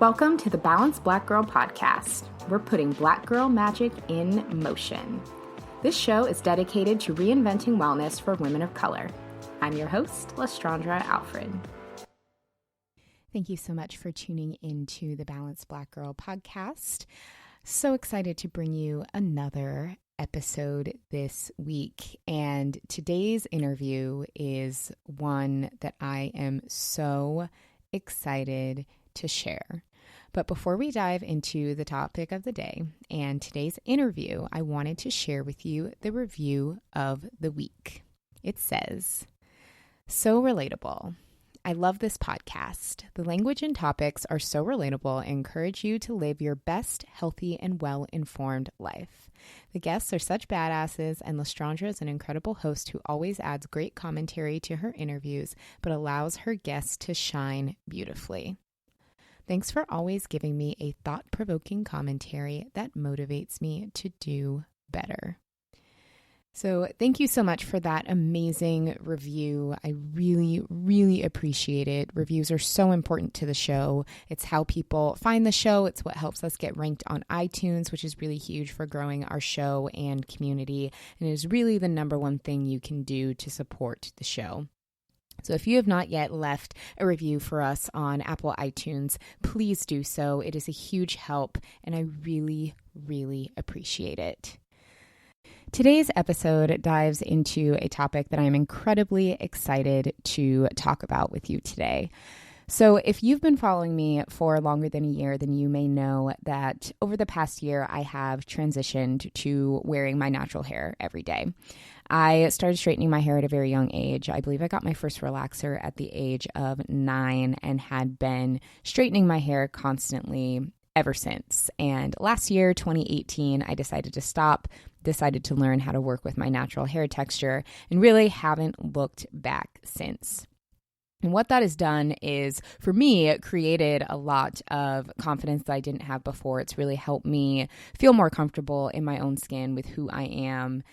Welcome to the Balanced Black Girl podcast. We're putting Black girl magic in motion. This show is dedicated to reinventing wellness for women of color. I'm your host, Lestrandra Alfred. Thank you so much for tuning into the Balanced Black Girl podcast. So excited to bring you another episode this week. And today's interview is one that I am so excited to share. But before we dive into the topic of the day and today's interview, I wanted to share with you the review of the week. It says, "So relatable. I love this podcast. The language and topics are so relatable and encourage you to live your best, healthy, and well-informed life. The guests are such badasses, and Lestrandra is an incredible host who always adds great commentary to her interviews, but allows her guests to shine beautifully. Thanks for always giving me a thought-provoking commentary that motivates me to do better." So thank you so much for that amazing review. I really, really appreciate it. Reviews are so important to the show. It's how people find the show. It's what helps us get ranked on iTunes, which is really huge for growing our show and community. And it is really the number one thing you can do to support the show. So if you have not yet left a review for us on Apple iTunes, please do so. It is a huge help, and I really, really appreciate it. Today's episode dives into a topic that I'm incredibly excited to talk about with you today. So if you've been following me for longer than a year, then you may know that over the past year, I have transitioned to wearing my natural hair every day. I started straightening my hair at a very young age. I believe I got my first relaxer at the age of 9 and had been straightening my hair constantly ever since. And last year, 2018, I decided to stop, decided to learn how to work with my natural hair texture, and really haven't looked back since. And what that has done is, for me, it created a lot of confidence that I didn't have before. It's really helped me feel more comfortable in my own skin with who I am,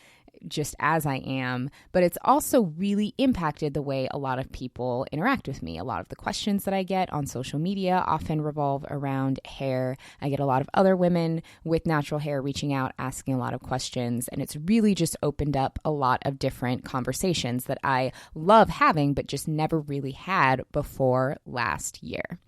just as I am, but it's also really impacted the way a lot of people interact with me. A lot of the questions that I get on social media often revolve around hair. I get a lot of other women with natural hair reaching out, asking a lot of questions, and it's really just opened up a lot of different conversations that I love having, but just never really had before last year.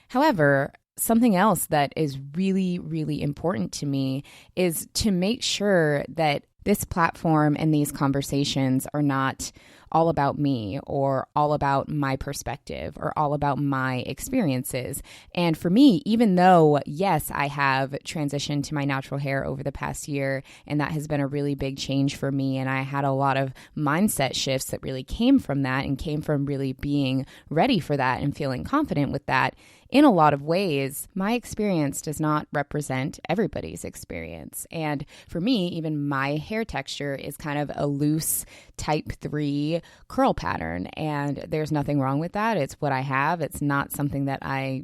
However, something else that is really, really important to me is to make sure that this platform and these conversations are not all about me or all about my perspective or all about my experiences. And for me, even though, yes, I have transitioned to my natural hair over the past year, and that has been a really big change for me, and I had a lot of mindset shifts that really came from that and came from really being ready for that and feeling confident with that. In a lot of ways, my experience does not represent everybody's experience. And for me, even my hair texture is kind of a loose type 3 curl pattern. And there's nothing wrong with that. It's what I have. It's not something that I,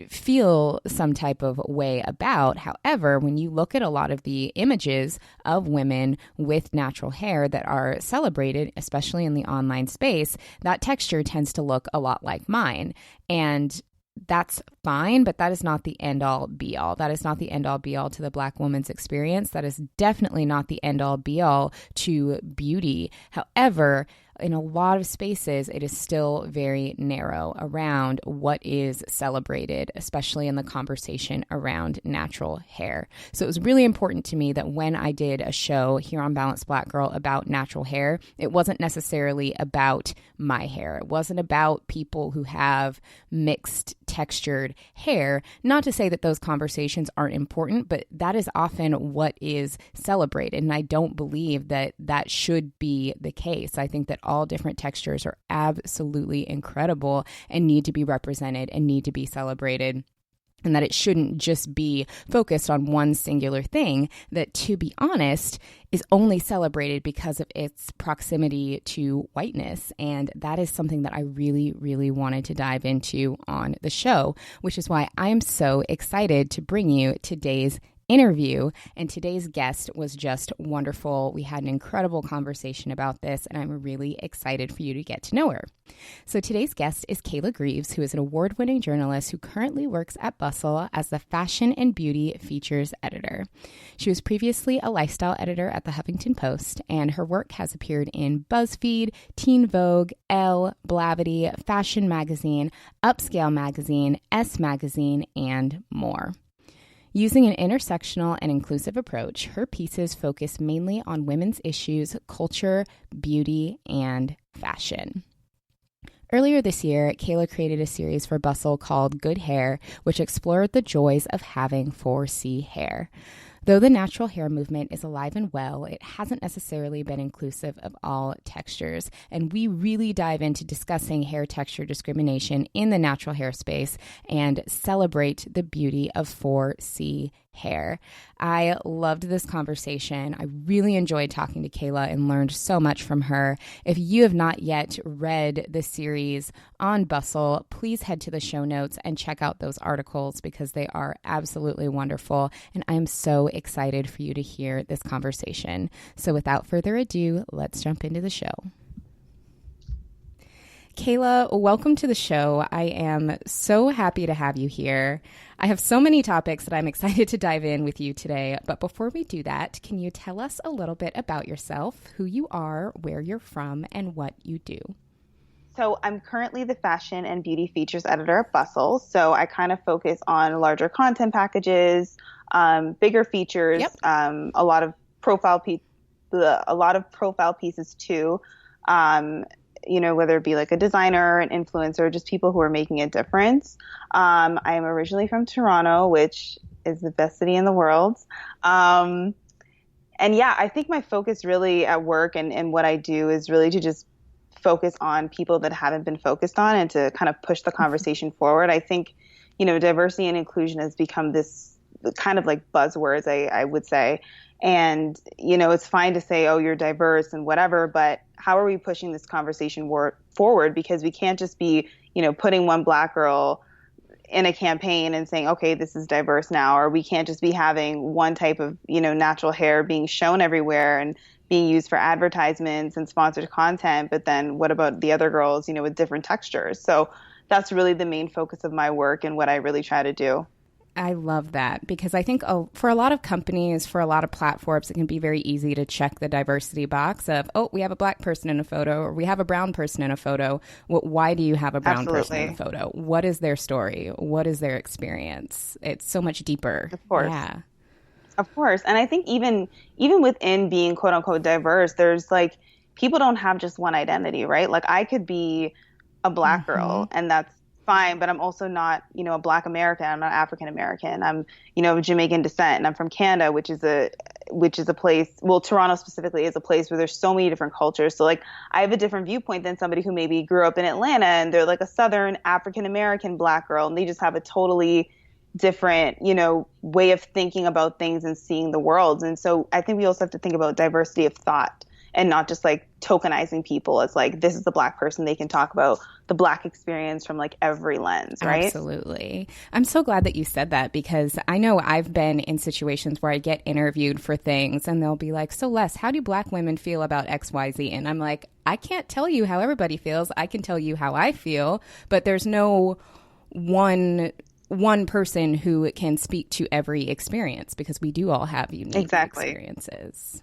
feel some type of way about. However, when you look at a lot of the images of women with natural hair that are celebrated, especially in the online space, that texture tends to look a lot like mine. And that's fine, but that is not the end-all be-all. That is not the end-all be-all to the Black woman's experience. That is definitely not the end-all be-all to beauty. However, in a lot of spaces, it is still very narrow around what is celebrated, especially in the conversation around natural hair. So it was really important to me that when I did a show here on Balanced Black Girl about natural hair, it wasn't necessarily about my hair. It wasn't about people who have mixed textured hair. Not to say that those conversations aren't important, but that is often what is celebrated. And I don't believe that that should be the case. I think that all different textures are absolutely incredible and need to be represented and need to be celebrated. And that it shouldn't just be focused on one singular thing that, to be honest, is only celebrated because of its proximity to whiteness. And that is something that I really, really wanted to dive into on the show, which is why I'm so excited to bring you today's interview. And today's guest was just wonderful. We had an incredible conversation about this, and I'm really excited for you to get to know her. So today's guest is Kayla Greaves, who is an award-winning journalist who currently works at Bustle as the fashion and beauty features editor. She was previously a lifestyle editor at the Huffington Post, and her work has appeared in BuzzFeed, Teen Vogue, Elle, Blavity, Fashion Magazine, Upscale Magazine, S Magazine, and more. Using an intersectional and inclusive approach, her pieces focus mainly on women's issues, culture, beauty, and fashion. Earlier this year, Kayla created a series for Bustle called Good Hair, which explored the joys of having 4C hair. Though the natural hair movement is alive and well, it hasn't necessarily been inclusive of all textures, and we really dive into discussing hair texture discrimination in the natural hair space and celebrate the beauty of 4C hair. I loved this conversation. I really enjoyed talking to Kayla and learned so much from her. If you have not yet read the series on Bustle, please head to the show notes and check out those articles because they are absolutely wonderful. And I'm so excited for you to hear this conversation. So without further ado, let's jump into the show. Kayla, welcome to the show. I am so happy to have you here. I have so many topics that I'm excited to dive in with you today. But before we do that, can you tell us a little bit about yourself, who you are, where you're from, and what you do? So I'm currently the fashion and beauty features editor at Bustle. So I kind of focus on larger content packages, bigger features, Yep. a lot of profile pieces too. Whether it be like a designer, an influencer, just people who are making a difference. I am originally from Toronto, which is the best city in the world. And yeah, I think my focus really at work and what I do is really to just focus on people that haven't been focused on and to kind of push the conversation forward. I think, diversity and inclusion has become this kind of like buzzwords, I would say. And, it's fine to say, oh, you're diverse and whatever, but how are we pushing this conversation forward? Because we can't just be, putting one Black girl in a campaign and saying, okay, this is diverse now, or we can't just be having one type of, natural hair being shown everywhere and being used for advertisements and sponsored content. But then what about the other girls, with different textures? So that's really the main focus of my work and what I really try to do. I love that because I think for a lot of companies, for a lot of platforms, it can be very easy to check the diversity box of, oh, we have a Black person in a photo or we have a brown person in a photo. Why do you have a brown person in a photo? What is their story? What is their experience? It's so much deeper. Of course. Yeah. Of course. And I think even within being quote unquote diverse, there's like people don't have just one identity, right? Like I could be a Black girl and that's fine, but I'm also not, a Black American. I'm not African American. I'm, of Jamaican descent, and I'm from Canada, which is a place. Well, Toronto specifically is a place where there's so many different cultures. So like, I have a different viewpoint than somebody who maybe grew up in Atlanta and they're like a Southern African American Black girl, and they just have a totally different, way of thinking about things and seeing the world. And so I think we also have to think about diversity of thought and not just like tokenizing people as like, this is the Black person. They can talk about the Black experience from like every lens, right? Absolutely. I'm so glad that you said that because I know I've been in situations where I get interviewed for things and they'll be like, so Les, how do Black women feel about XYZ? And I'm like, I can't tell you how everybody feels. I can tell you how I feel, but there's no one person who can speak to every experience because we do all have unique experiences.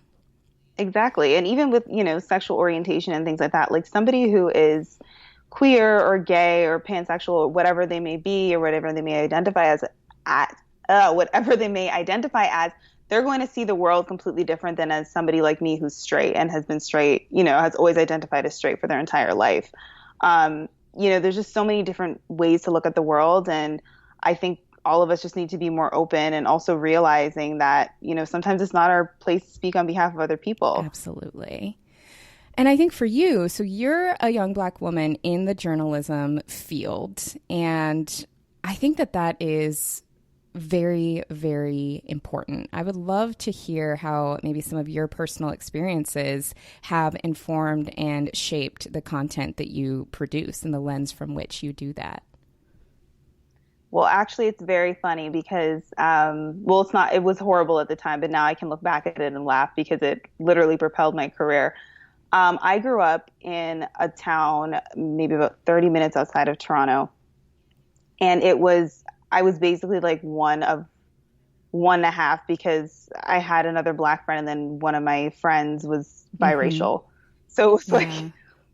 Exactly. And even with, sexual orientation and things like that, like somebody who is queer or gay or pansexual or whatever they may be or whatever they may identify as, they're going to see the world completely different than as somebody like me who's straight and has been straight, has always identified as straight for their entire life. There's just so many different ways to look at the world. And I think all of us just need to be more open and also realizing that, sometimes it's not our place to speak on behalf of other people. Absolutely. And I think for you, so you're a young Black woman in the journalism field. And I think that is very, very important. I would love to hear how maybe some of your personal experiences have informed and shaped the content that you produce and the lens from which you do that. Well, actually, it's very funny because, it's not, it was horrible at the time, but now I can look back at it and laugh because it literally propelled my career. I grew up in a town maybe about 30 minutes outside of Toronto, and I was basically like one of one and a half because I had another black friend and then one of my friends was Mm-hmm. biracial. So it was like,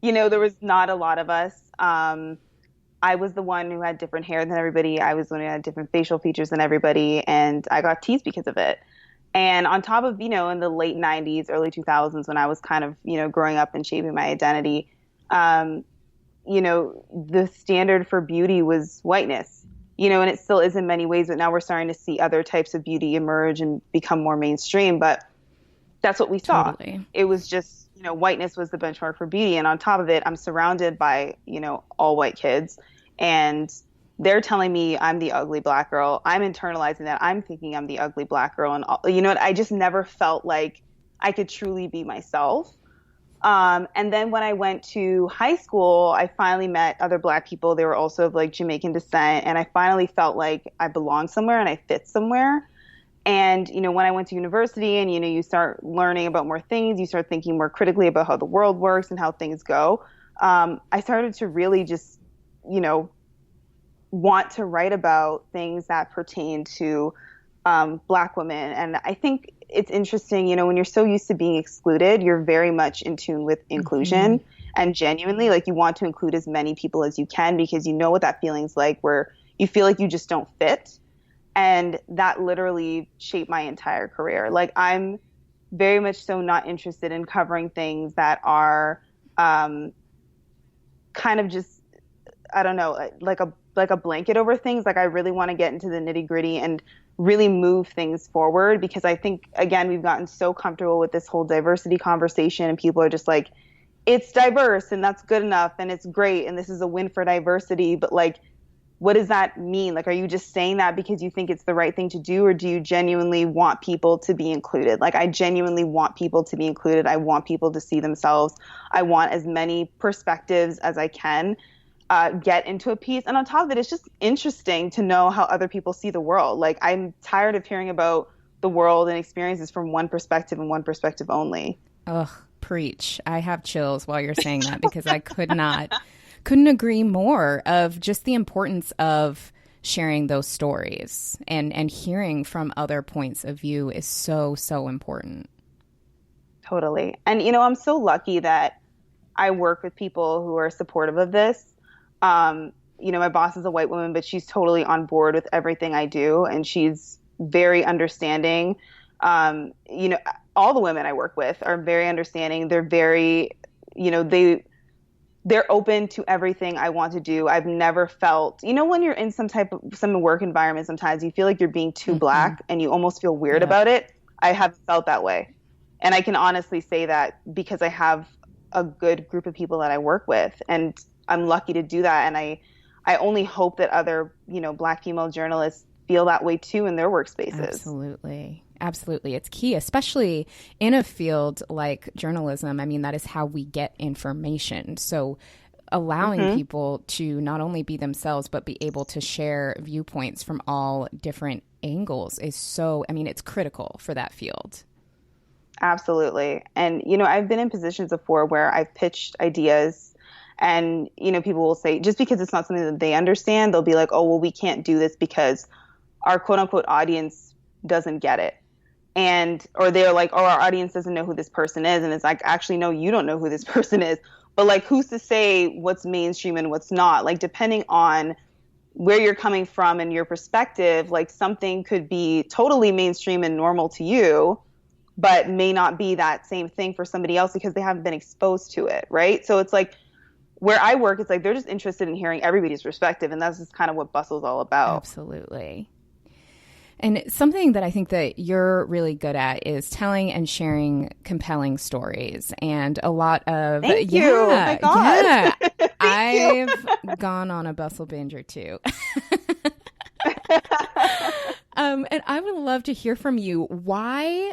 Yeah. there was not a lot of us. I was the one who had different hair than everybody. I was the one who had different facial features than everybody, and I got teased because of it. And on top of, in the late 90s, early 2000s, when I was kind of, growing up and shaping my identity, um, the standard for beauty was whiteness, and it still is in many ways, but now we're starting to see other types of beauty emerge and become more mainstream. But that's what we saw. Totally. It was just, whiteness was the benchmark for beauty. And on top of it, I'm surrounded by, all white kids. And they're telling me I'm the ugly black girl. I'm internalizing that. I'm thinking I'm the ugly black girl. And, I just never felt like I could truly be myself. And then when I went to high school, I finally met other black people. They were also of like Jamaican descent. And I finally felt like I belonged somewhere and I fit somewhere. And, when I went to university and, you start learning about more things, you start thinking more critically about how the world works and how things go. I started to really just, want to write about things that pertain to Black women. And I think it's interesting, when you're so used to being excluded, you're very much in tune with inclusion Mm-hmm. and genuinely like you want to include as many people as you can because you know what that feeling's like where you feel like you just don't fit. And that literally shaped my entire career. Like I'm very much so not interested in covering things that are kind of just I don't know, like a blanket over things. Like I really want to get into the nitty gritty and really move things forward because I think again we've gotten so comfortable with this whole diversity conversation and people are just like it's diverse and that's good enough and it's great and this is a win for diversity, but like what does that mean? Like, are you just saying that because you think it's the right thing to do, or do you genuinely want people to be included? Like, I genuinely want people to be included. I want people to see themselves. I want as many perspectives as I can get into a piece. And on top of it, it's just interesting to know how other people see the world. Like, I'm tired of hearing about the world and experiences from one perspective and one perspective only. Ugh, preach. I have chills while you're saying that because I couldn't agree more of just the importance of sharing those stories and hearing from other points of view is so, so important. Totally. And, I'm so lucky that I work with people who are supportive of this. My boss is a white woman, but she's totally on board with everything I do. And she's very understanding. All the women I work with are very understanding. They're very, they're open to everything I want to do. I've never felt, when you're in some work environment, sometimes you feel like you're being too Mm-hmm. black and you almost feel weird Yep. about it. I haven't felt that way. And I can honestly say that because I have a good group of people that I work with and I'm lucky to do that. And I only hope that other, black female journalists feel that way too in their workspaces. Absolutely. Absolutely. It's key, especially in a field like journalism. I mean, that is how we get information. So allowing Hmm. people to not only be themselves, but be able to share viewpoints from all different angles is so, I mean, it's critical for that field. Absolutely. And, I've been in positions before where I've pitched ideas and, people will say, just because it's not something that they understand, they'll be like, oh, well, we can't do this because our quote unquote audience doesn't get it. And, or they're like, oh, our audience doesn't know who this person is. And it's like, actually, no, you don't know who this person is. But like, who's to say what's mainstream and what's not? Like, depending on where you're coming from and your perspective, like something could be totally mainstream and normal to you but may not be that same thing for somebody else because they haven't been exposed to it, right? So it's like where I work, it's like they're just interested in hearing everybody's perspective, and that's just kind of what Bustle's all about. Absolutely. And something that I think that you're really good at is telling and sharing compelling stories. And a lot of, Thank you. Oh my God. yeah, Thank I've gone on a Bustle binge or two. And I would love to hear from you. Why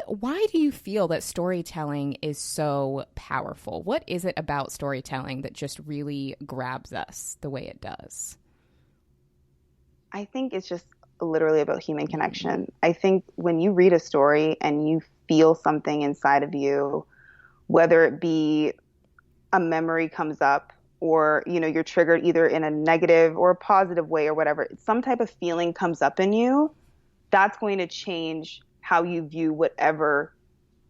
do you feel that storytelling is so powerful? What is it about storytelling that just really grabs us the way it does? I think it's just literally about human connection. I think when you read a story and you feel something inside of you, whether it be a memory comes up or, you're triggered either in a negative or a positive way or whatever, some type of feeling comes up in you, that's going to change how you view whatever,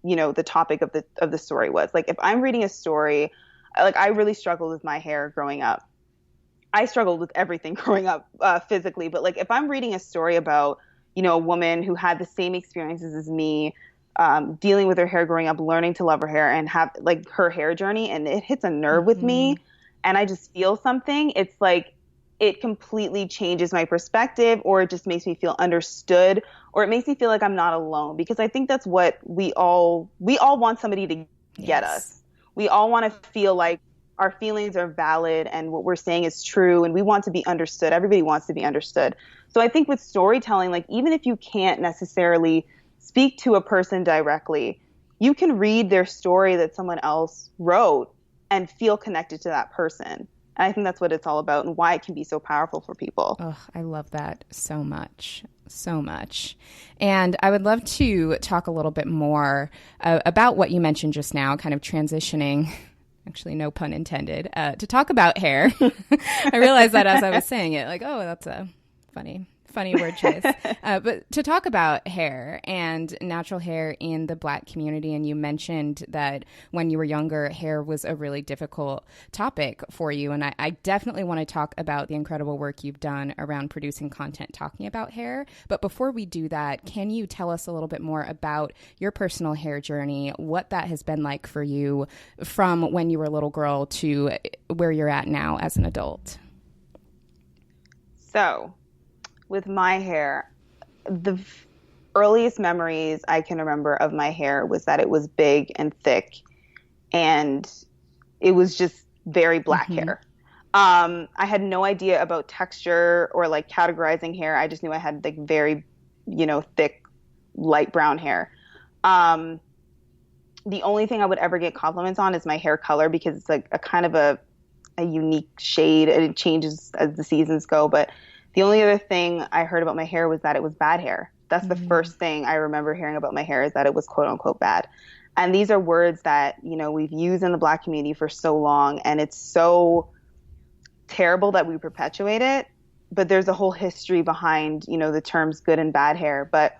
the topic of the story was. Like if I'm reading a story, like I really struggled with my hair growing up. I struggled with everything growing up physically, but like if I'm reading a story about, a woman who had the same experiences as me, dealing with her hair growing up, learning to love her hair and have like her hair journey, and it hits a nerve with me and I just feel something, it's like it completely changes my perspective, or it just makes me feel understood, or it makes me feel like I'm not alone, because I think that's what we all want somebody to get us. We all want to feel like our feelings are valid and what we're saying is true, and we want to be understood. Everybody wants to be understood. So I think with storytelling, like even if you can't necessarily speak to a person directly, you can read their story that someone else wrote and feel connected to that person. And I think that's what it's all about and why it can be so powerful for people. Oh, I love that so much. So much. And I would love to talk a little bit more about what you mentioned just now, kind of transitioning, actually no pun intended, to talk about hair. I realized that as I was saying it, like, oh, that's a funny word choice. But to talk about hair and natural hair in the Black community, and you mentioned that when you were younger, hair was a really difficult topic for you. And I definitely want to talk about the incredible work you've done around producing content talking about hair. But before we do that, can you tell us a little bit more about your personal hair journey, what that has been like for you from when you were a little girl to where you're at now as an adult? So, with my hair, the earliest memories I can remember of my hair was that it was big and thick, and it was just very black hair. I had no idea about texture or like categorizing hair. I just knew I had like very, thick, light brown hair. The only thing I would ever get compliments on is my hair color, because it's like a kind of a unique shade, and it changes as the seasons go. But the only other thing I heard about my hair was that it was bad hair. That's the first thing I remember hearing about my hair, is that it was quote unquote bad. And these are words that, we've used in the Black community for so long, and it's so terrible that we perpetuate it. But there's a whole history behind, the terms good and bad hair. But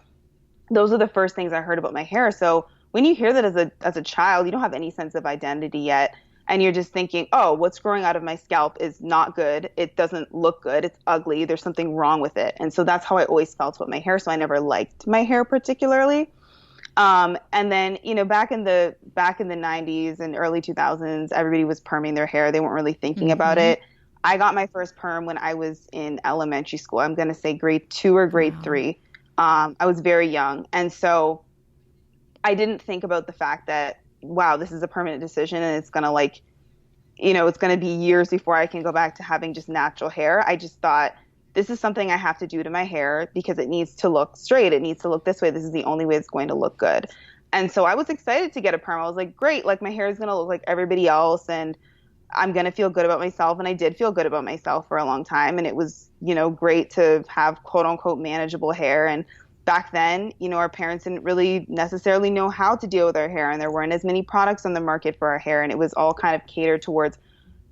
those are the first things I heard about my hair. So when you hear that as a child, you don't have any sense of identity yet. And you're just thinking, oh, what's growing out of my scalp is not good. It doesn't look good. It's ugly. There's something wrong with it. And so that's how I always felt about my hair. So I never liked my hair particularly. And then, back in the 90s and early 2000s, everybody was perming their hair. They weren't really thinking about it. I got my first perm when I was in elementary school. I'm going to say grade 2 or grade 3. I was very young. And so I didn't think about the fact that, wow, this is a permanent decision, and it's going to it's going to be years before I can go back to having just natural hair. I just thought, this is something I have to do to my hair because it needs to look straight. It needs to look this way. This is the only way it's going to look good. And so I was excited to get a perm. I was like, great, like my hair is going to look like everybody else, and I'm going to feel good about myself. And I did feel good about myself for a long time. And it was, great to have quote unquote manageable hair. And back then, our parents didn't really necessarily know how to deal with our hair, and there weren't as many products on the market for our hair, and it was all kind of catered towards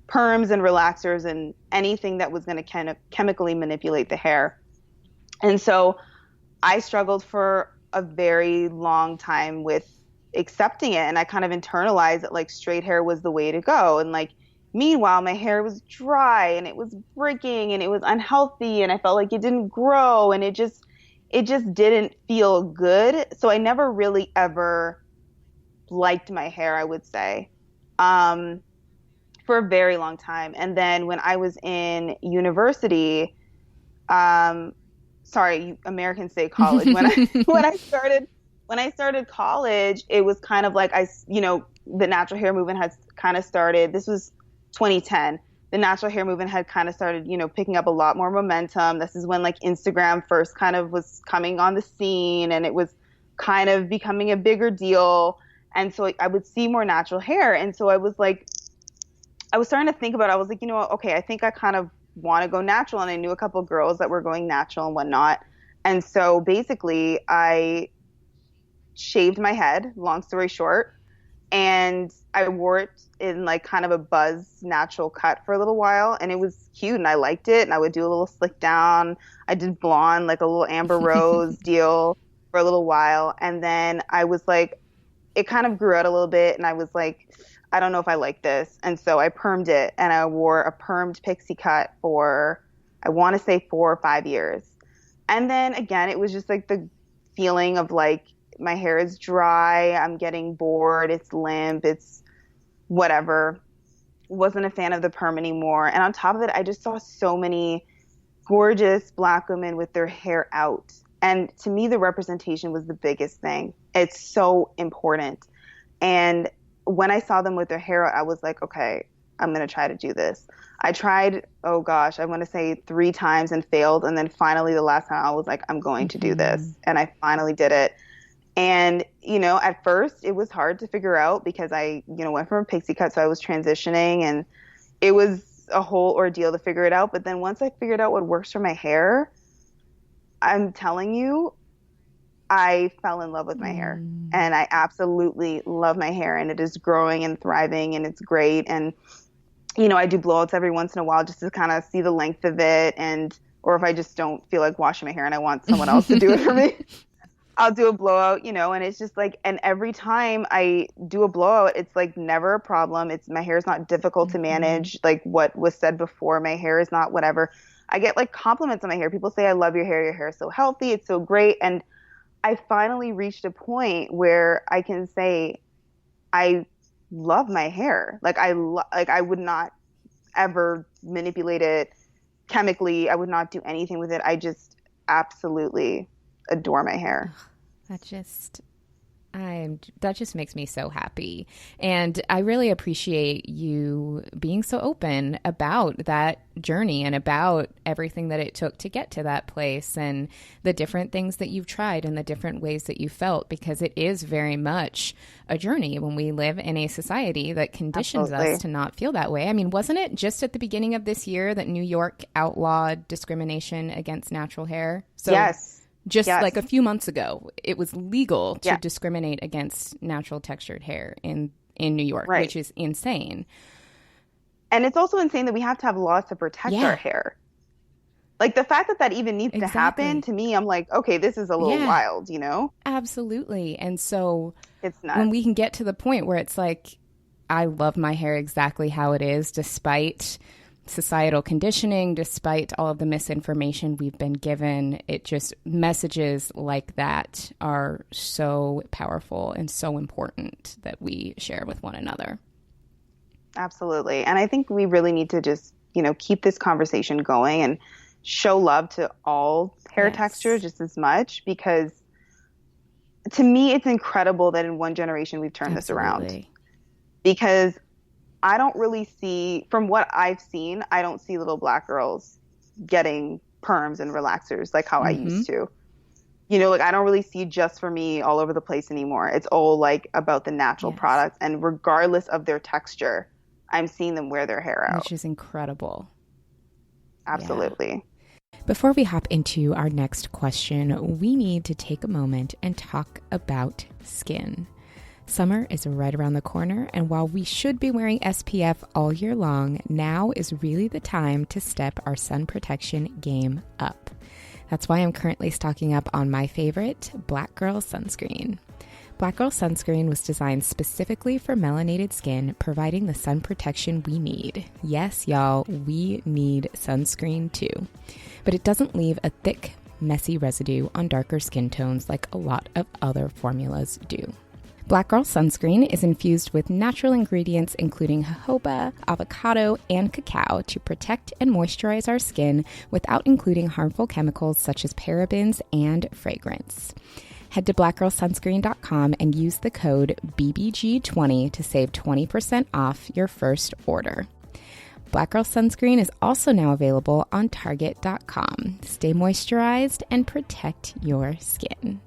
perms and relaxers and anything that was going to kind of chemically manipulate the hair. And so I struggled for a very long time with accepting it, and I kind of internalized that like straight hair was the way to go. And like meanwhile, my hair was dry and it was breaking and it was unhealthy, and I felt like it didn't grow, and it just didn't feel good. So I never really ever liked my hair, I would say, for a very long time. And then when I was in university, American State College, when I started college, it was kind of like the natural hair movement had kind of started. This was 2010. The natural hair movement had kind of started, picking up a lot more momentum. This is when like Instagram first kind of was coming on the scene, and it was kind of becoming a bigger deal. And so I would see more natural hair. And so I was starting to think about it. I was like, okay, I think I kind of want to go natural. And I knew a couple girls that were going natural and whatnot. And so basically I shaved my head, long story short, and I wore it in like kind of a buzz natural cut for a little while, and it was cute and I liked it, and I would do a little slick down. I did blonde, like a little amber rose deal for a little while, and then I was like, it kind of grew out a little bit, and I was like, I don't know if I like this, and so I permed it, and I wore a permed pixie cut for, I want to say 4 or 5 years. And then again, it was just like the feeling of like, my hair is dry, I'm getting bored, it's limp, it's whatever. Wasn't a fan of the perm anymore. And on top of it, I just saw so many gorgeous Black women with their hair out. And to me, the representation was the biggest thing. It's so important. And when I saw them with their hair out, I was like, okay, I'm going to try to do this. I tried, oh gosh, I want to say 3 times and failed. And then finally the last time I was like, I'm going to do this. And I finally did it. And, you know, at first it was hard to figure out because I, you know, went from a pixie cut. So I was transitioning and it was a whole ordeal to figure it out. But then once I figured out what works for my hair, I'm telling you, I fell in love with my hair, and I absolutely love my hair, and it is growing and thriving, and it's great. And, you know, I do blowouts every once in a while just to kind of see the length of it. And, or if I just don't feel like washing my hair and I want someone else to do it for me, I'll do a blowout, you know, and it's just like, and every time I do a blowout, it's like never a problem. It's, my hair is not difficult to manage. Like what was said before, my hair is not whatever. I get like compliments on my hair. People say, I love your hair. Your hair is so healthy. It's so great. And I finally reached a point where I can say I love my hair. Like I would not ever manipulate it chemically. I would not do anything with it. I just absolutely adore my hair. That just makes me so happy. And I really appreciate you being so open about that journey and about everything that it took to get to that place and the different things that you've tried and the different ways that you felt, because it is very much a journey when we live in a society that conditions us to not feel that way. I mean, wasn't it just at the beginning of this year that New York outlawed discrimination against natural hair? So yes. Like a few months ago, it was legal to discriminate against natural textured hair in New York, which is insane. And it's also insane that we have to have laws to protect our hair. Like the fact that even needs to happen, to me, I'm like, okay, this is a little wild, you know? Absolutely. And so it's nuts. When we can get to the point where it's like, I love my hair exactly how it is, despite societal conditioning, despite all of the misinformation we've been given, it just, messages like that are so powerful and so important that we share with one another. Absolutely. And I think we really need to just, you know, keep this conversation going and show love to all hair textures just as much, because to me, it's incredible that in one generation we've turned this around. Because I don't really see, from what I've seen, I don't see little Black girls getting perms and relaxers like how I used to. You know, like I don't really see Just For Me all over the place anymore. It's all like about the natural products, and regardless of their texture, I'm seeing them wear their hair out. Which is incredible. Absolutely. Yeah. Before we hop into our next question, we need to take a moment and talk about skin. Summer is right around the corner, and while we should be wearing SPF all year long, now is really the time to step our sun protection game up. That's why I'm currently stocking up on my favorite, Black Girl sunscreen. Black Girl sunscreen was designed specifically for melanated skin, providing the sun protection we need. Yes, y'all, we need sunscreen too. But it doesn't leave a thick, messy residue on darker skin tones like a lot of other formulas do. Black Girl sunscreen is infused with natural ingredients including jojoba, avocado, and cacao to protect and moisturize our skin without including harmful chemicals such as parabens and fragrance. Head to blackgirlsunscreen.com and use the code BBG20 to save 20% off your first order. Black Girl sunscreen is also now available on Target.com. Stay moisturized and protect your skin.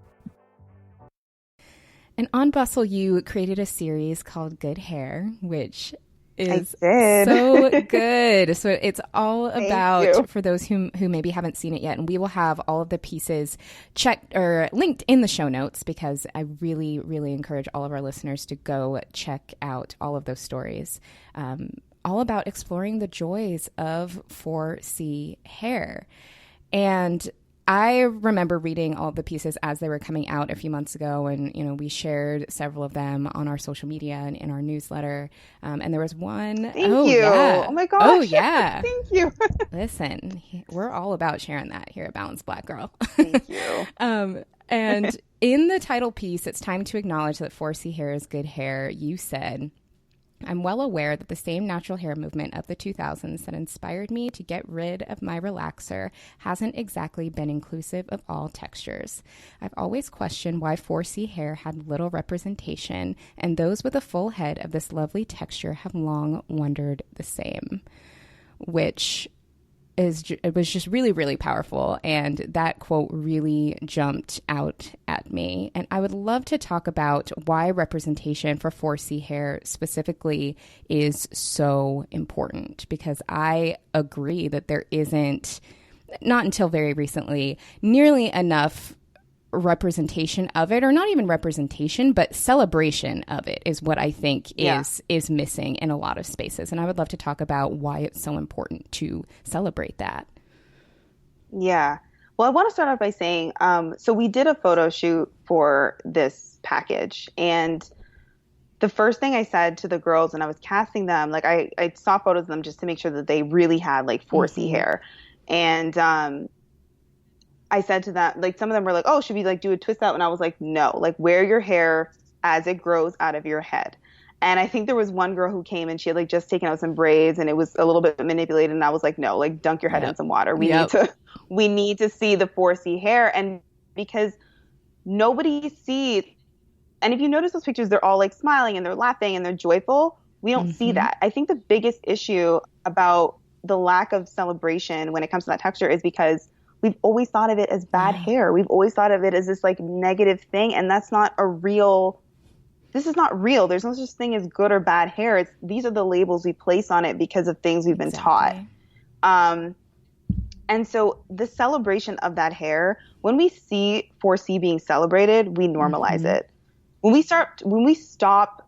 And on Bustle, you created a series called Good Hair, which is did. so good. So it's all about, you. for those who maybe haven't seen it yet, and we will have all of the pieces checked or linked in the show notes, because I really, really encourage all of our listeners to go check out all of those stories. All about exploring the joys of 4C hair. And I remember reading all the pieces as they were coming out a few months ago, and we shared several of them on our social media and in our newsletter. And there was one. Thank you. Yeah. Oh my gosh. Oh yeah. Thank you. Listen, we're all about sharing that here at Balanced Black Girl. Thank you. And in the title piece, "It's time to acknowledge that 4C hair is good hair," you said, "I'm well aware that the same natural hair movement of the 2000s that inspired me to get rid of my relaxer hasn't exactly been inclusive of all textures. I've always questioned why 4C hair had little representation, and those with a full head of this lovely texture have long wondered the same," which it was just really, really powerful. And that quote really jumped out at me. And I would love to talk about why representation for 4C hair specifically is so important, because I agree that there isn't, not until very recently, nearly enough representation of it, or not even representation, but celebration of it is what I think is missing in a lot of spaces. And I would love to talk about why it's so important to celebrate that. Yeah. Well, I want to start off by saying, so we did a photo shoot for this package, and the first thing I said to the girls when I was casting them, like I saw photos of them just to make sure that they really had like 4C hair. And I said to them, like, some of them were like, "Oh, should we like do a twist out?" And I was like, "No, like wear your hair as it grows out of your head." And I think there was one girl who came and she had like just taken out some braids and it was a little bit manipulated. And I was like, "No, like dunk your head in some water. We need to see the 4C hair." And because nobody sees, and if you notice those pictures, they're all like smiling and they're laughing and they're joyful. We don't see that. I think the biggest issue about the lack of celebration when it comes to that texture is because we've always thought of it as bad hair. We've always thought of it as this like negative thing. And that's not this is not real. There's no such thing as good or bad hair. These are the labels we place on it because of things we've been taught. And so the celebration of that hair, when we see 4C being celebrated, we normalize it. When we stop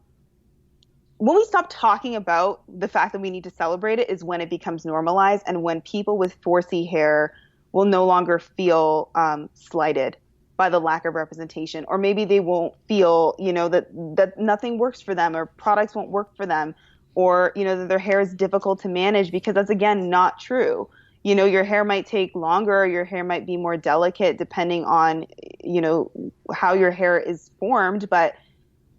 talking about the fact that we need to celebrate it is when it becomes normalized, and when people with 4C hair will no longer feel slighted by the lack of representation, or maybe they won't feel, that nothing works for them, or products won't work for them, or, that their hair is difficult to manage, because that's, again, not true. Your hair might take longer, or your hair might be more delicate depending on, how your hair is formed. But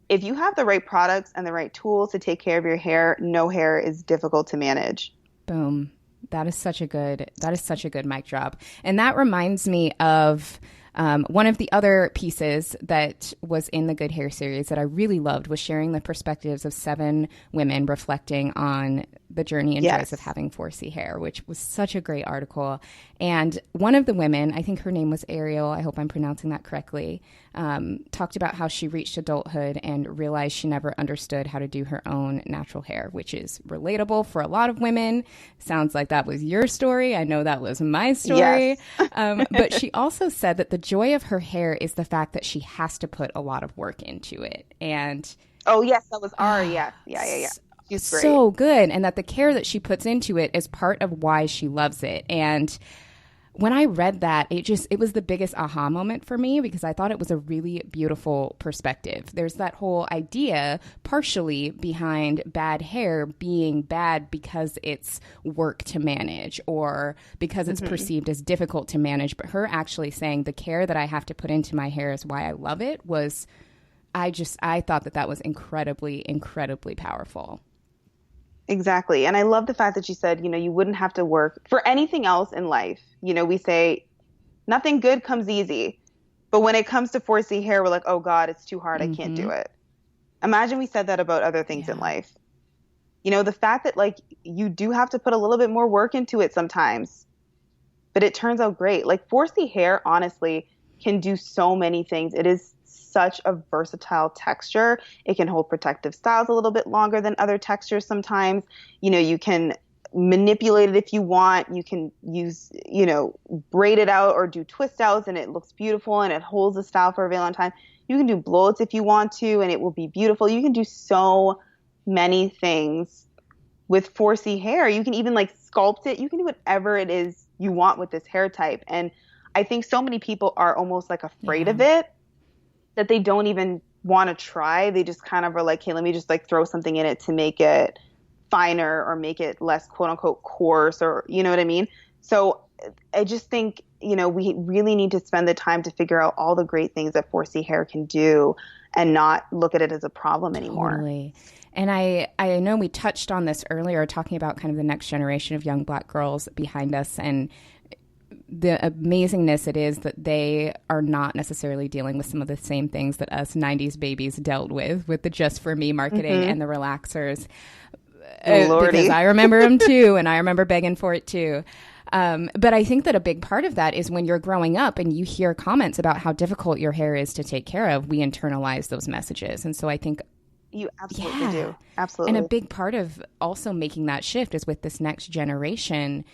if you have the right products and the right tools to take care of your hair, no hair is difficult to manage. Boom. That is such a good mic drop. And that reminds me of one of the other pieces that was in the Good Hair series that I really loved, was sharing the perspectives of 7 women reflecting on the journey and joys of having 4C hair, which was such a great article. And one of the women, I think her name was Ariel, I hope I'm pronouncing that correctly, talked about how she reached adulthood and realized she never understood how to do her own natural hair, which is relatable for a lot of women. Sounds like that was your story. I know that was my story. Yes. But she also said that the joy of her hair is the fact that she has to put a lot of work into it. And oh, yes, that was Ari. Yeah. She's great. So good. And that the care that she puts into it is part of why she loves it. And when I read that, it was the biggest aha moment for me, because I thought it was a really beautiful perspective. There's that whole idea partially behind bad hair being bad because it's work to manage, or because it's perceived as difficult to manage. But her actually saying the care that I have to put into my hair is why I love it was, I thought that was incredibly, incredibly powerful. Exactly. And I love the fact that she said, you wouldn't have to work for anything else in life. We say nothing good comes easy. But when it comes to 4C hair, we're like, oh, God, it's too hard. I can't do it. Imagine we said that about other things in life. The fact that like you do have to put a little bit more work into it sometimes, but it turns out great. Like 4C hair, honestly, can do so many things. It is such a versatile texture. It can hold protective styles a little bit longer than other textures sometimes. You can manipulate it if you want. You can use, braid it out or do twist outs, and it looks beautiful and it holds the style for a very long time. You can do blow-outs if you want to, and it will be beautiful. You can do so many things with 4C hair. You can even like sculpt it. You can do whatever it is you want with this hair type. And I think so many people are almost like afraid of it, that they don't even want to try. They just kind of are like, hey, let me just like throw something in it to make it finer or make it less quote unquote coarse, or you know what I mean? So I just think, we really need to spend the time to figure out all the great things that 4C hair can do and not look at it as a problem anymore. Totally. And I know we touched on this earlier, talking about kind of the next generation of young Black girls behind us, and the amazingness it is that they are not necessarily dealing with some of the same things that us 90s babies dealt with the Just For Me marketing and the relaxers. Because I remember them too, and I remember begging for it too. But I think that a big part of that is when you're growing up and you hear comments about how difficult your hair is to take care of, we internalize those messages. And so I think you absolutely do. Absolutely. And a big part of also making that shift is with this next generation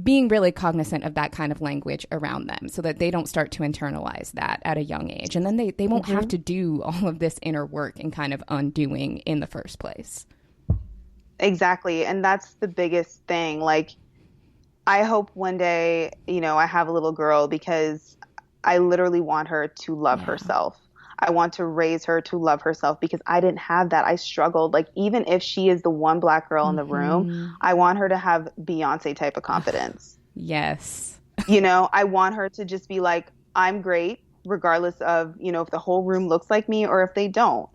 being really cognizant of that kind of language around them so that they don't start to internalize that at a young age. And then they won't have to do all of this inner work and kind of undoing in the first place. Exactly. And that's the biggest thing. Like, I hope one day, I have a little girl, because I literally want her to love herself. I want to raise her to love herself, because I didn't have that. I struggled. Like, even if she is the one Black girl in the room, I want her to have Beyonce type of confidence. Yes. I want her to just be like, I'm great, regardless of, if the whole room looks like me or if they don't.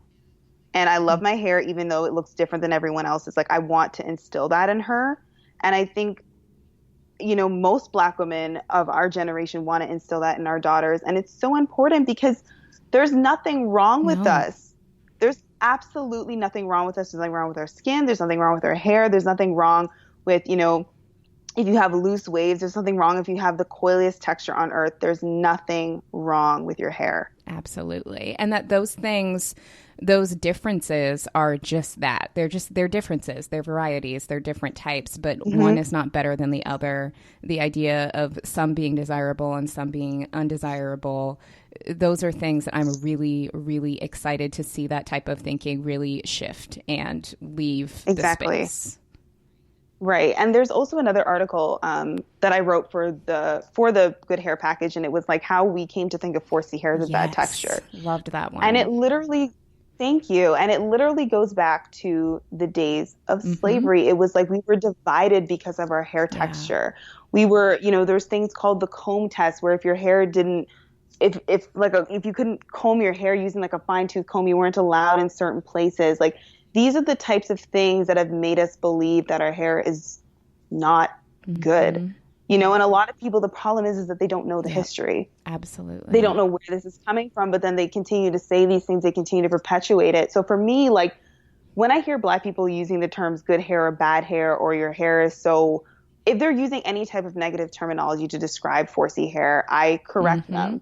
And I love my hair, even though it looks different than everyone else's. Like, I want to instill that in her. And I think, most Black women of our generation want to instill that in our daughters. And it's so important, because there's nothing wrong with us. There's absolutely nothing wrong with us. There's nothing wrong with our skin. There's nothing wrong with our hair. There's nothing wrong with, if you have loose waves. There's nothing wrong if you have the coiliest texture on earth. There's nothing wrong with your hair. Absolutely. And that those things, those differences are just that. They're differences, they're varieties, they're different types, but one is not better than the other. The idea of some being desirable and some being undesirable, those are things that I'm really, really excited to see that type of thinking really shift and leave the space. Right. And there's also another article that I wrote for the Good Hair Package, and it was like how we came to think of 4C hair as a bad texture. Loved that one. And it literally, thank you. And it literally goes back to the days of slavery. It was like we were divided because of our hair texture. We were, there's things called the comb test, where if your hair didn't, if you couldn't comb your hair using like a fine tooth comb, you weren't allowed in certain places. Like, these are the types of things that have made us believe that our hair is not good. And a lot of people, the problem is that they don't know the history. Absolutely. They don't know where this is coming from, but then they continue to say these things. They continue to perpetuate it. So for me, like, when I hear Black people using the terms good hair or bad hair, or your hair is so, if they're using any type of negative terminology to describe 4C hair, I correct them,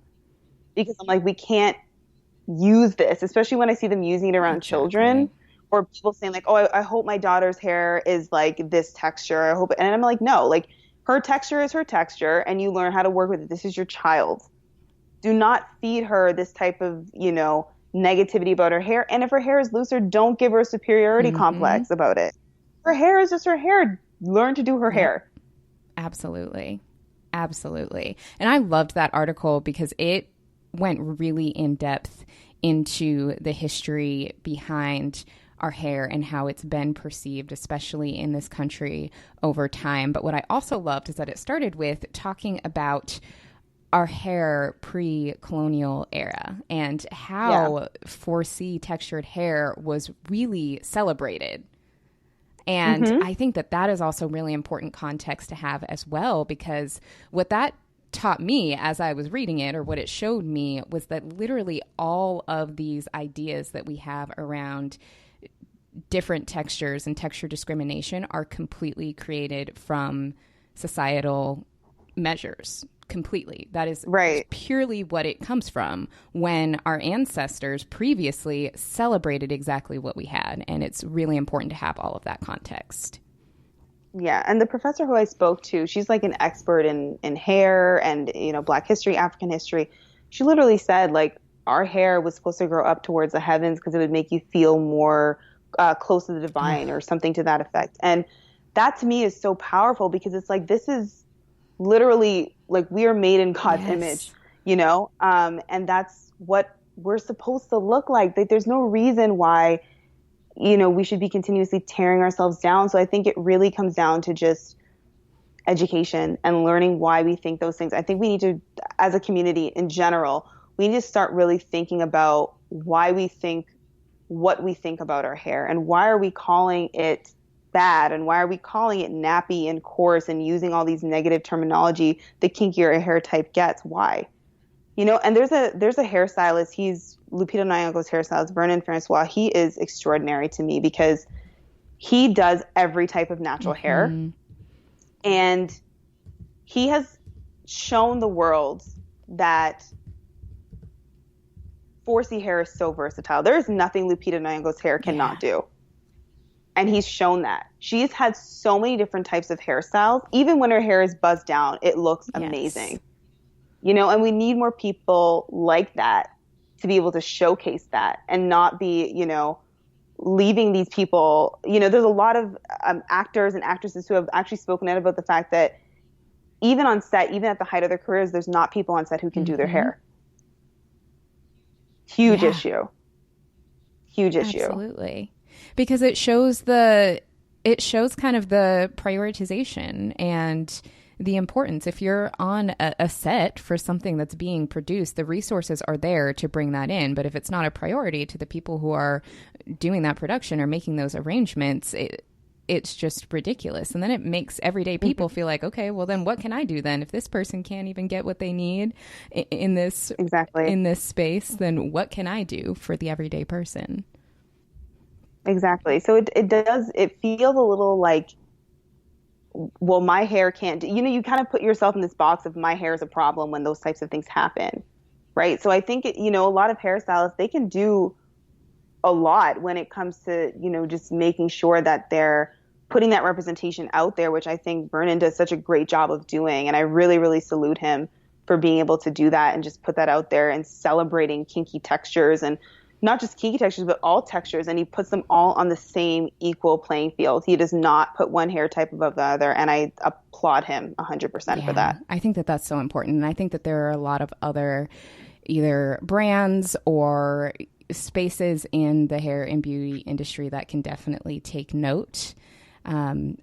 because I'm like, we can't use this, especially when I see them using it around children. Or people saying like, oh, I hope my daughter's hair is like this texture. I hope, and I'm like, no, like, her texture is her texture, and you learn how to work with it. This is your child. Do not feed her this type of, negativity about her hair. And if her hair is looser, don't give her a superiority complex about it. Her hair is just her hair. Learn to do her hair. Absolutely. Absolutely. And I loved that article because it went really in depth into the history behind our hair and how it's been perceived, especially in this country over time. But what I also loved is that it started with talking about our hair pre-colonial era and how 4C textured hair was really celebrated. And I think that that is also really important context to have as well, because what that taught me as I was reading it, or what it showed me, was that literally all of these ideas that we have around different textures and texture discrimination are completely created from societal measures, completely. That is right. purely what it comes from, when our ancestors previously celebrated exactly what we had. And it's really important to have all of that context. Yeah. And the professor who I spoke to, she's like an expert in hair and, Black history, African history. She literally said, like, our hair was supposed to grow up towards the heavens because it would make you feel more close to the divine or something to that effect. And that to me is so powerful, because it's like, this is literally like, we are made in God's image, and that's what we're supposed to look like. There's no reason why, we should be continuously tearing ourselves down. So I think it really comes down to just education and learning why we think those things. I think we need to, as a community in general, we need to start really thinking about why we think what we think about our hair, and why are we calling it bad, and why are we calling it nappy and coarse and using all these negative terminology the kinkier a hair type gets. Why? And there's a hairstylist, he's Lupita Nyong'o's hairstylist, Vernon Francois. He is extraordinary to me because he does every type of natural hair, and he has shown the world that 4C hair is so versatile. There is nothing Lupita Nyong'o's hair cannot do. And he's shown that. She's had so many different types of hairstyles. Even when her hair is buzzed down, it looks amazing. And we need more people like that to be able to showcase that and not be, leaving these people. There's a lot of actors and actresses who have actually spoken out about the fact that even on set, even at the height of their careers, there's not people on set who can do their hair. Huge issue. Absolutely. Because it shows kind of the prioritization and the importance. If you're on a set for something that's being produced, the resources are there to bring that in. But if it's not a priority to the people who are doing that production or making those arrangements, it's just ridiculous. And then it makes everyday people feel like, okay, well then what can I do then? If this person can't even get what they need in this space, then what can I do for the everyday person? Exactly. So it feels a little like, well, my hair can't do, you kind of put yourself in this box of my hair is a problem when those types of things happen. Right. So I think, a lot of hairstylists, they can do a lot when it comes to, just making sure that they're putting that representation out there, which I think Vernon does such a great job of doing. And I really, really salute him for being able to do that and just put that out there and celebrating kinky textures, and not just kinky textures, but all textures. And he puts them all on the same equal playing field. He does not put one hair type above the other. And I applaud him 100% for that. I think that that's so important. And I think that there are a lot of other either brands or spaces in the hair and beauty industry that can definitely take note. Absolutely.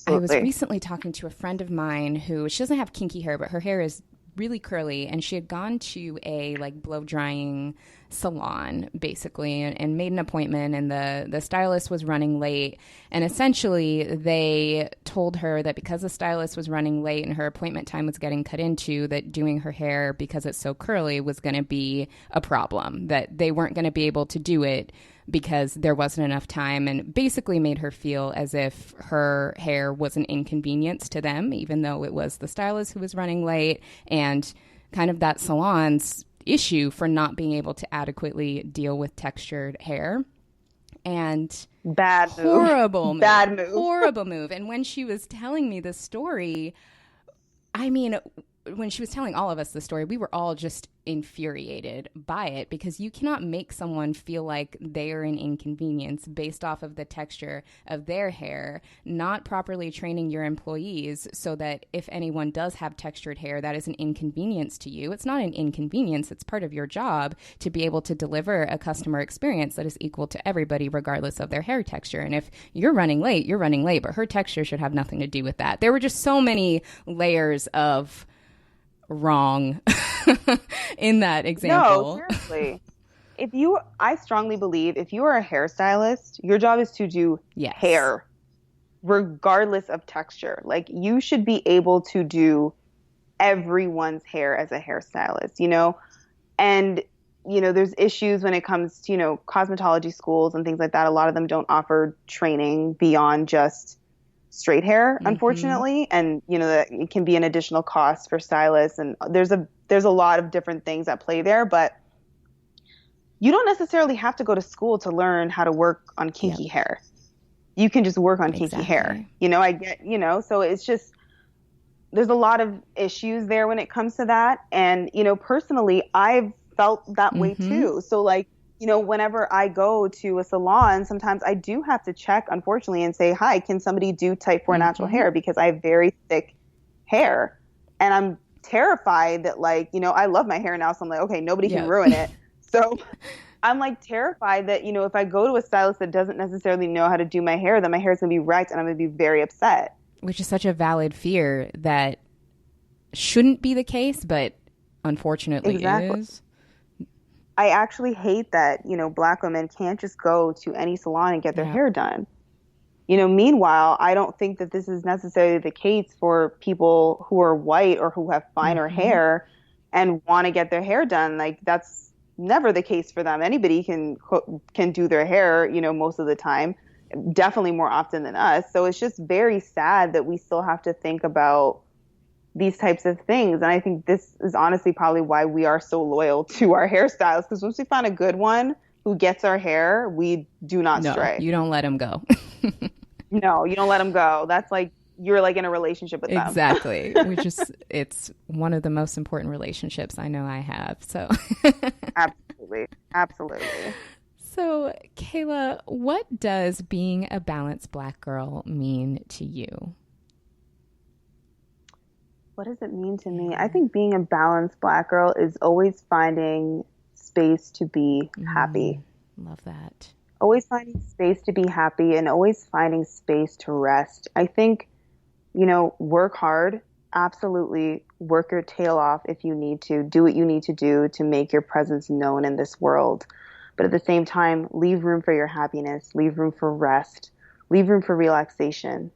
I was recently talking to a friend of mine who, she doesn't have kinky hair, but her hair is really curly, and she had gone to a blow drying salon basically and made an appointment, and the stylist was running late, and essentially they told her that because the stylist was running late and her appointment time was getting cut into, that doing her hair because it's so curly was going to be a problem, that they weren't going to be able to do it because there wasn't enough time, and basically made her feel as if her hair was an inconvenience to them, even though it was the stylist who was running late, and kind of that salon's issue for not being able to adequately deal with textured hair. And bad move. Horrible move. Bad move. Horrible move. And when she was telling me this story, I mean, when she was telling all of us the story, we were all just infuriated by it, because you cannot make someone feel like they are an inconvenience based off of the texture of their hair, not properly training your employees so that if anyone does have textured hair, that is an inconvenience to you. It's not an inconvenience. It's part of your job to be able to deliver a customer experience that is equal to everybody, regardless of their hair texture. And if you're running late, you're running late, but her texture should have nothing to do with that. There were just so many layers of wrong in that example. No, seriously. I strongly believe if you are a hairstylist, your job is to do hair, regardless of texture. Like, you should be able to do everyone's hair as a hairstylist, and, there's issues when it comes to, cosmetology schools and things like that. A lot of them don't offer training beyond just straight hair, unfortunately. And, that it can be an additional cost for stylists. And there's a lot of different things at play there, but you don't necessarily have to go to school to learn how to work on kinky hair. You can just work on kinky hair. I get, so it's just, there's a lot of issues there when it comes to that. And, personally, I've felt that way too. So like, whenever I go to a salon, sometimes I do have to check, unfortunately, and say, hi, can somebody do type 4 natural hair? Because I have very thick hair. And I'm terrified that like, I love my hair now. So I'm like, okay, nobody can ruin it. So I'm like terrified that, if I go to a stylist that doesn't necessarily know how to do my hair, then my hair is going to be wrecked and I'm going to be very upset. Which is such a valid fear that shouldn't be the case, but unfortunately is. I actually hate that, Black women can't just go to any salon and get their hair done. Meanwhile, I don't think that this is necessarily the case for people who are white or who have finer hair and want to get their hair done. Like that's never the case for them. Anybody can do their hair, most of the time, definitely more often than us. So it's just very sad that we still have to think about these types of things. And I think this is honestly probably why we are so loyal to our hairstylists, because once we find a good one who gets our hair, we do not stray. You don't let them go. No, you don't let them go. That's like, you're like in a relationship with them. Exactly. It's one of the most important relationships I know I have. So Absolutely. So Kayla, what does being a balanced Black girl mean to you? What does it mean to me? I think being a balanced Black girl is always finding space to be happy. Love that. Always finding space to be happy and always finding space to rest. I think, work hard. Absolutely work your tail off if you need to. Do what you need to do to make your presence known in this world. But at the same time, leave room for your happiness, leave room for rest, leave room for relaxation.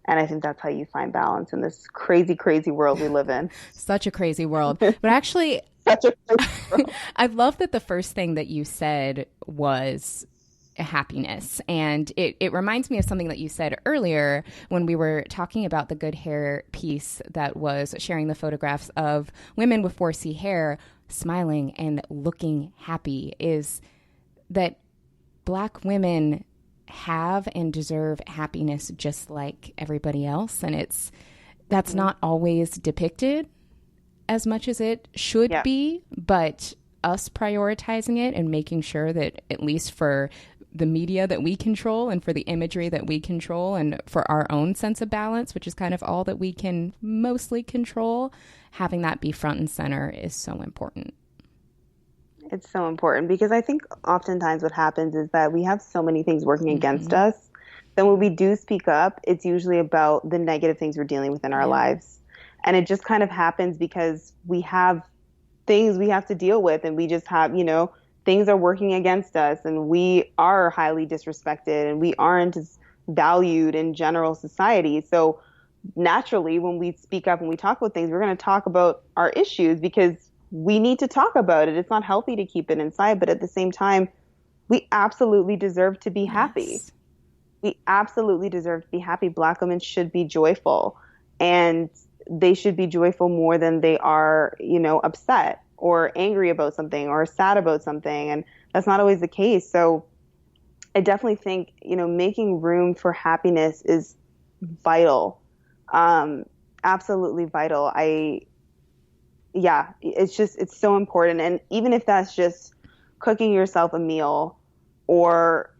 And I think that's how you find balance in this crazy, crazy world we live in. Such a crazy world. But actually, such a crazy world. I love that the first thing that you said was happiness. And it reminds me of something that you said earlier when we were talking about the good hair piece that was sharing the photographs of women with 4C hair smiling and looking happy, is that Black women have and deserve happiness just like everybody else. And that's not always depicted as much as it should be, but us prioritizing it and making sure that at least for the media that we control and for the imagery that we control and for our own sense of balance, which is kind of all that we can mostly control, having that be front and center is so important. It's so important because I think oftentimes what happens is that we have so many things working against us. Then when we do speak up, it's usually about the negative things we're dealing with in our lives. And it just kind of happens because we have things we have to deal with and we just have, things are working against us and we are highly disrespected and we aren't as valued in general society. So naturally, when we speak up and we talk about things, we're going to talk about our issues because we need to talk about it. It's not healthy to keep it inside, but at the same time, we absolutely deserve to be happy. We absolutely deserve to be happy. Black women should be joyful, and they should be joyful more than they are, upset or angry about something or sad about something. And that's not always the case. So I definitely think, making room for happiness is vital. Absolutely vital. It's so important. And even if that's just cooking yourself a meal or,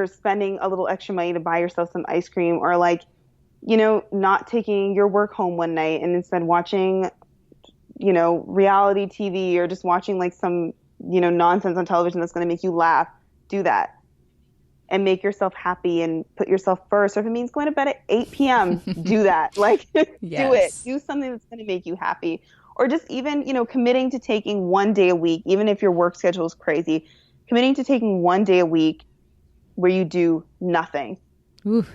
spending a little extra money to buy yourself some ice cream or not taking your work home one night and instead watching, reality TV or just watching some, nonsense on television that's going to make you laugh, do that. And make yourself happy and put yourself first. Or if it means going to bed at 8 p.m., do that. Do it. Do something that's going to make you happy. Or just even, committing to taking one day a week, even if your work schedule is crazy, committing to taking one day a week where you do nothing. Oof.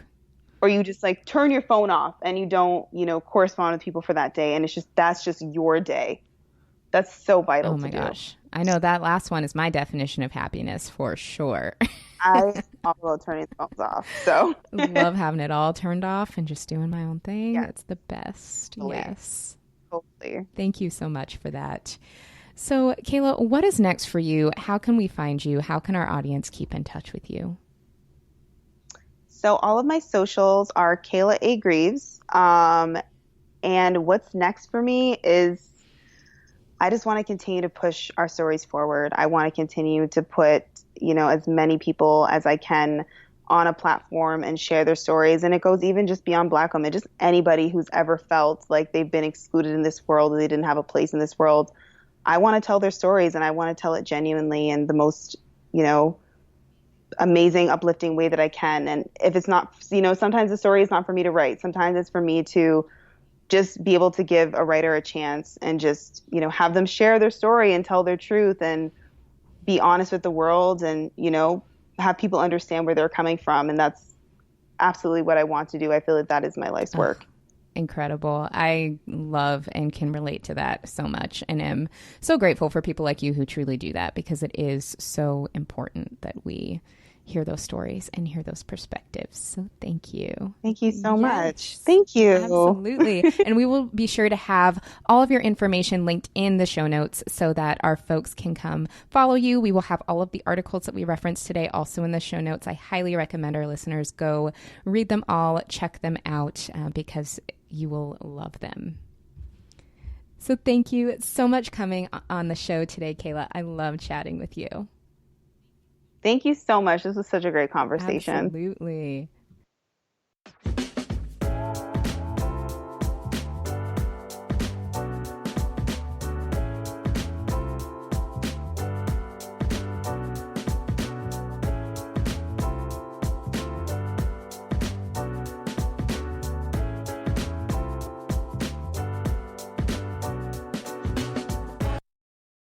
Or you just turn your phone off and you don't, correspond with people for that day. And that's just your day. That's so vital to do. Oh my gosh. I know that last one is my definition of happiness for sure. I all about turning the phones off. So Love having it all turned off and just doing my own thing. yeah, It's the best. totally, Yes. totally. Thank you so much for that. So, Kayla, what is next for you? How can we find you? How can our audience keep in touch with you? So all of my socials are Kayla A. Greaves. And what's next for me is I just want to continue to push our stories forward. I want to continue to put, as many people as I can on a platform and share their stories. And it goes even just beyond Black women, just anybody who's ever felt like they've been excluded in this world or they didn't have a place in this world. I want to tell their stories, and I want to tell it genuinely in the most, amazing, uplifting way that I can. And if it's not, sometimes the story is not for me to write. Sometimes it's for me to just be able to give a writer a chance and just, have them share their story and tell their truth and be honest with the world and, have people understand where they're coming from. And that's absolutely what I want to do. I feel like that is my life's work. Incredible. I love and can relate to that so much and am so grateful for people like you who truly do that, because it is so important that we hear those stories and hear those perspectives. So thank you. Thank you so much. Thank you. Absolutely. And we will be sure to have all of your information linked in the show notes so that our folks can come follow you. We will have all of the articles that we referenced today also in the show notes. I highly recommend our listeners go read them all, check them out, because you will love them. So thank you so much coming on the show today, Kayla. I love chatting with you. Thank you so much. This was such a great conversation. Absolutely.